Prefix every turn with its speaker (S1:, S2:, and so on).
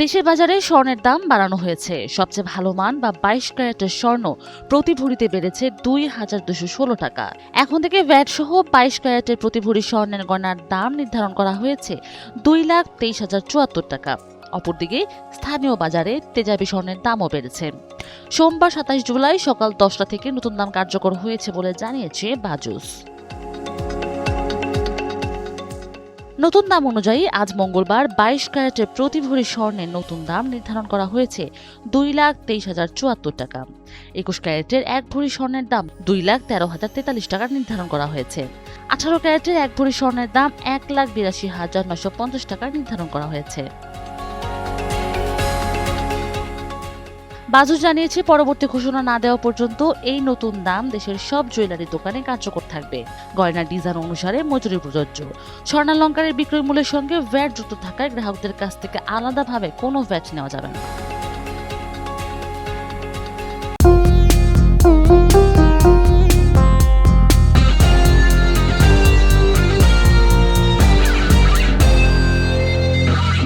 S1: দেশের বাজারে স্বর্ণের দাম বাড়ানো হয়েছে। সবচেয়ে ভালো মান বা 22 ক্যারেটের স্বর্ণ প্রতি ভরিতে বেড়েছে 2,216 টাকা। এখন থেকে ভ্যাট সহ 22 ক্যারেটের প্রতি ভরি স্বর্ণের গয়নার দাম নির্ধারণ করা হয়েছে 2,23,074 টাকা। অপরদিকে স্থানীয় বাজারে তেজাবি স্বর্ণের দামও বেড়েছে। সোমবার 27 জুলাই সকাল 10টা থেকে নতুন দাম কার্যকর হয়েছে বলে জানিয়েছে বাজুস। নতুন দাম অনুযায়ী আজ মঙ্গলবার 22 ক্যারেটের প্রতি ভরি স্বর্ণের নতুন দাম নির্ধারণ করা হয়েছে 2,23,074 টাকা। 21 ক্যারেটের এক ভরি স্বর্ণের দাম 2,13,043 টাকা নির্ধারণ করা হয়েছে। 18 ক্যারেটের এক ভরি স্বর্ণের দাম 1,82,950 টাকা নির্ধারণ করা হয়েছে। বাজুস জানিয়েছে, পরবর্তী ঘোষণা না দেওয়া পর্যন্ত এই নতুন দাম দেশের সব জুয়েলারি দোকানে কার্যকর থাকবে। গয়নার ডিজাইন অনুসারে মজুরি প্রযোজ্য। স্বর্ণালংকারের বিক্রয় মূল্যের সঙ্গে ভ্যাট যুক্ত থাকায় গ্রাহকদের কাছ থেকে আলাদাভাবে কোনো ভ্যাট নেওয়া যাবে না।